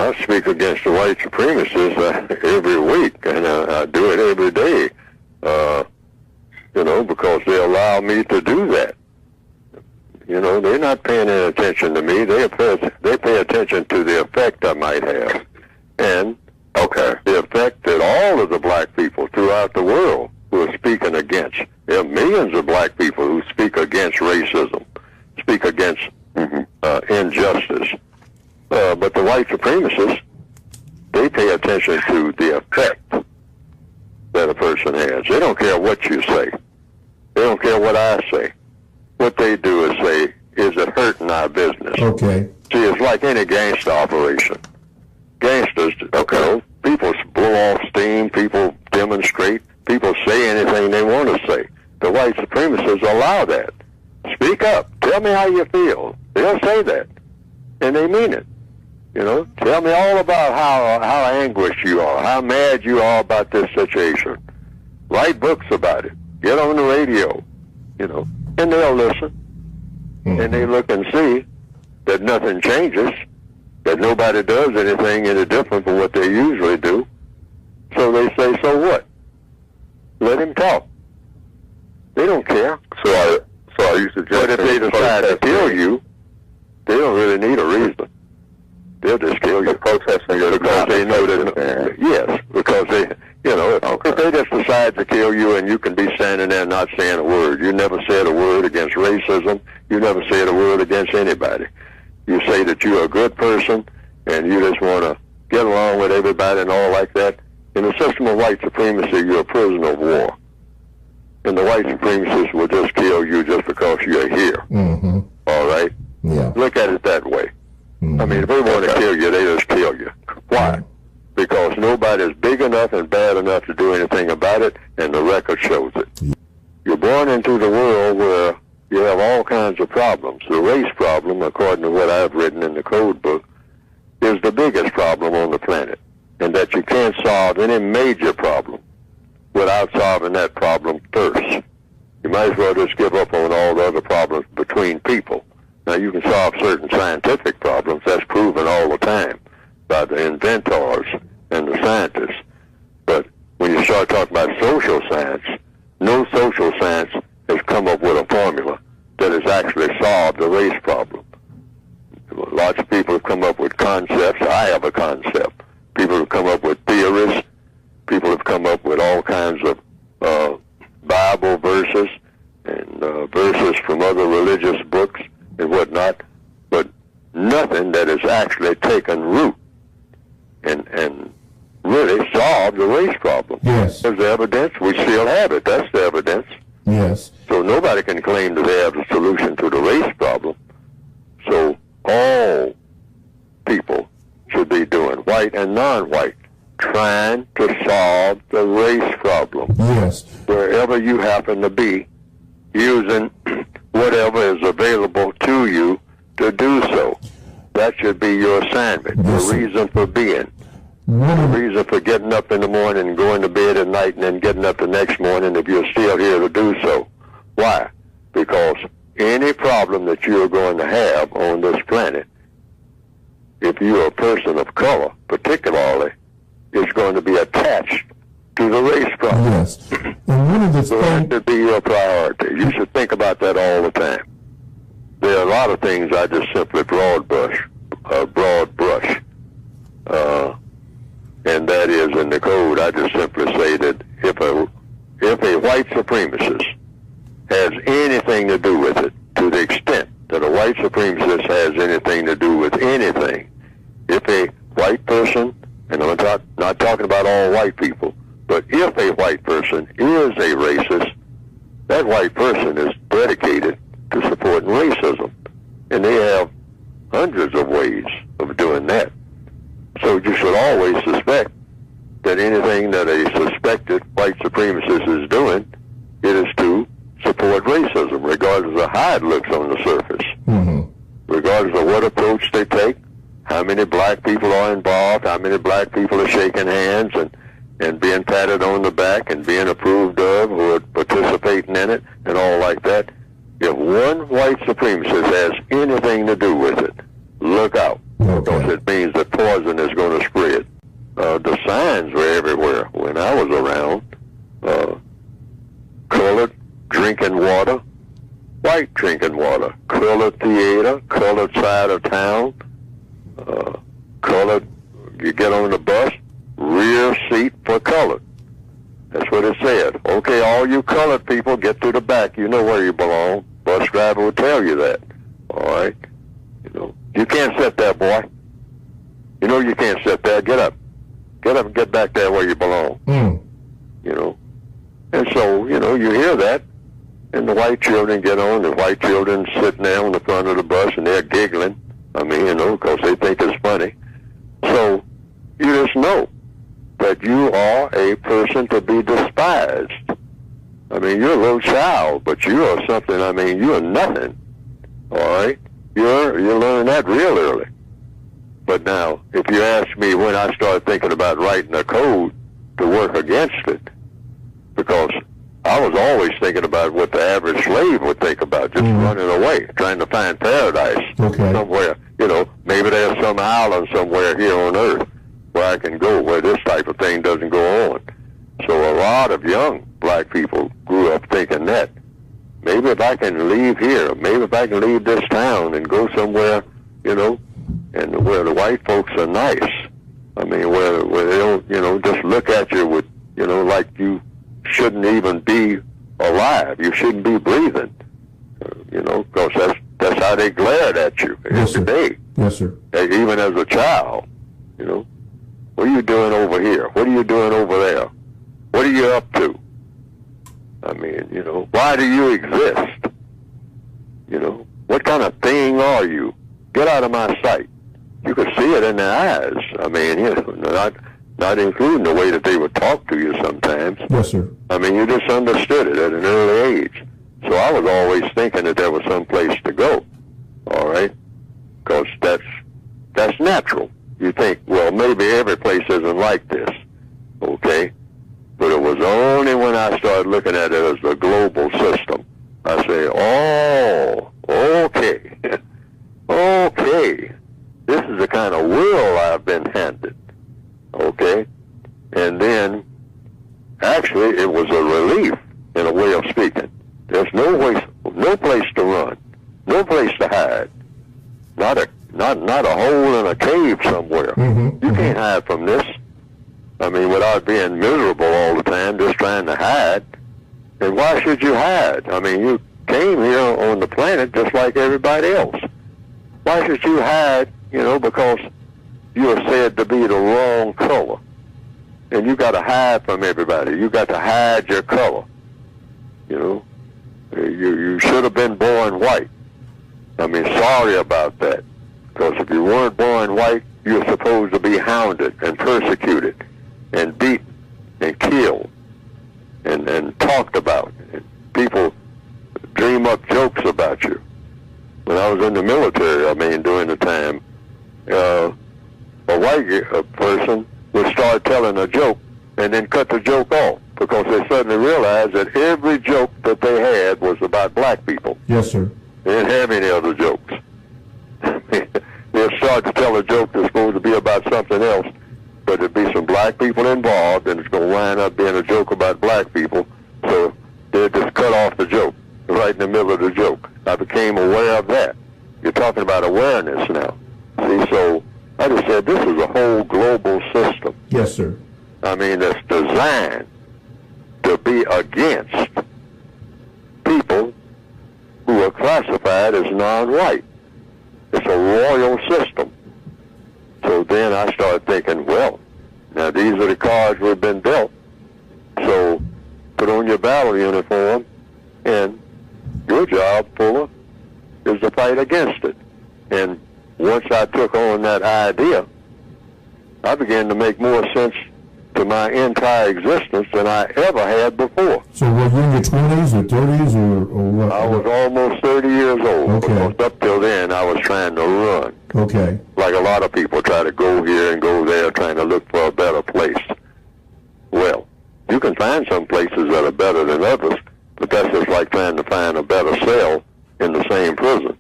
I speak against the white supremacists every week, and I do it every day, because they allow me to do that. They're not paying any attention to me. They pay attention to the effect I might have, and the effect that all of the black people throughout the world who are speaking against. There are millions of black people who speak against racism, speak against injustice. But the white supremacists, they pay attention to the effect that a person has. They don't care what you say. They don't care what I say. What they do is say, is it hurting our business? Okay. See, it's like any gangster operation. Gangsters, people blow off steam, people demonstrate, people say anything they want to say. The white supremacists allow that. Speak up. Tell me how you feel. They'll say that. And they mean it. Tell me all about how anguished you are, how mad you are about this situation. Write books about it. Get on the radio, and they'll listen. And they look and see that nothing changes, that nobody does anything any different from what they usually do. So they say, so what? Let him talk. They don't care. So are you suggesting? But if they decide to kill you, they don't really need a reason. They'll just kill you. Protesting because they know that. Yes, because they, if they just decide to kill you and you can be standing there not saying a word. You never said a word against racism. You never said a word against anybody. You say that you're a good person and you just want to get along with everybody and all like that. In the system of white supremacy, you're a prisoner of war. And the white supremacists will just kill you just because you're here. Mm-hmm. All right? Yeah. Look at it that way. Mm-hmm. I mean, if they want to kill you, they just kill you. Why? Because nobody's big enough and bad enough to do anything about it, and the record shows it. You're born into the world where you have all kinds of problems. The race problem, according to what I've written in the code book, is the biggest problem on the planet, and that you can't solve any major problem without solving that problem first. You might as well just give up on all the other problems between people. Now, you can solve certain scientific problems. That's proven all the time by the inventors and the scientists. But when you start talking about social science, no social science has come up with a formula that has actually solved the race problem. Lots of people have come up with concepts. I have a concept. People have come up with theories. People have come up with all kinds of Bible verses and verses from other religious books and whatnot, but nothing that has actually taken root and really solved the race problem. Yes. There's the evidence. We still have it. That's the evidence. Yes. So nobody can claim that they have the solution to the race problem. So all people should be doing, white and non-white, trying to solve the race problem. Yes. Wherever you happen to be, using whatever is available to you to do so. That should be your assignment, Yes, the reason for being. One The of reason for getting up in the morning and going to bed at night and then getting up the next morning if you're still here to do so. Why? Because any problem that you're going to have on this planet, if you're a person of color particularly, is going to be attached to the race problem. Yes. And one of the So that things, should be your priority. You should think about that all the time. There are a lot of things I just simply broad brush. And that is in the code, I just simply say that if a white supremacist has anything to do with it, to the extent that a white supremacist has anything to do with anything, if a white person, and I'm not talking about all white people, but if a white person is a racist, that white person is dedicated to supporting racism. And they have hundreds of ways of doing that. So you should always suspect that anything that a suspected white supremacist is doing, it is to support racism, regardless of how it looks on the surface. mm-hmm. Regardless of what approach they take, how many black people are involved, how many black people are shaking hands and being patted on the back and being approved of, who are participating in it, and all like that. If one white supremacist has anything to do with it, look out. because it means that poison is going to spread. The signs were everywhere when I was around. Colored drinking water, white drinking water, colored theater, colored side of town, colored, you get on the bus, rear seat for colored. That's what it said. Okay, all you colored people, get to the back. You know where you belong. Bus driver will tell you that. All right? You know, you can't sit there, boy. You know you can't sit there. Get up. Get up and get back there where you belong. You know? And so, you know, you hear that, and the white children get on, the white children sitting there on the front of the bus, and they're giggling. I mean, you know, because they think it's funny. So, you just know that you are a person to be despised. I mean, you're a little child, but you are something, I mean, you are nothing. All right? You learn that real early. But now, if you ask me when I started thinking about writing a code to work against it, because I was always thinking about what the average slave would think about, just running away, trying to find paradise somewhere. You know, maybe there's some island somewhere here on Earth where I can go where this type of thing doesn't go on. So a lot of young black people grew up thinking that. Maybe if I can leave here, maybe if I can leave this town and go somewhere, you know, and where the white folks are nice. I mean, where they don't, you know, just look at you with, you know, like you shouldn't even be alive. You shouldn't be breathing. You know, because that's how they glared at you every day. Yes, sir. Even as a child, you know. What are you doing over here? What are you doing over there? What are you up to? I mean, you know, why do you exist? You know, what kind of thing are you? Get out of my sight. You could see it in their eyes. I mean, you know, not including the way that they would talk to you sometimes. Yes, sir. I mean, you just understood it at an early age. So I was always thinking that there was some place to go. All right? Because that's natural. You think, well, maybe every place isn't like this, okay? But it was only when I started looking at it as the global system, I say, oh, okay, okay, this is the kind of world I've been handed, okay? And then, actually, it was a relief, in a way of speaking. There's no place to run, no place to hide, not a hole in a cave somewhere. You can't hide from this. I mean, without being miserable all the time, just trying to hide. And why should you hide? I mean, you came here on the planet just like everybody else. Why should you hide, you know, because you are said to be the wrong color. And you got to hide from everybody. You got to hide your color. You know, you should have been born white. I mean, sorry about that. Because if you weren't born white, you're supposed to be hounded and persecuted and beaten and killed and talked about. And people dream up jokes about you. When I was in the military, I mean, during the time, a white person would start telling a joke and then cut the joke off because they suddenly realized that every joke that they had was about black people. Yes, sir. They didn't have any other jokes. They'll start to tell a joke that's supposed to be about something else, but there'll be some black people involved, and it's going to wind up being a joke about black people, so they'll just cut off the joke right in the middle of the joke. I became aware of that. You're talking about awareness now. See, so I just said this is a whole global system. Yes, sir. I mean, it's designed to be against people who are classified as non-white. It's a royal system. So then I started thinking, well, now these are the cards we've been dealt. So put on your battle uniform, and your job, Fuller, is to fight against it. And once I took on that idea, I began to make more sense to my entire existence than I ever had before. So were you in your 20s or 30s or what? I was almost 30 years old. Okay. Because up till then, I was trying to run. Okay. Like a lot of people try to go here and go there, trying to look for a better place. Well, you can find some places that are better than others, but that's just like trying to find a better cell in the same prison.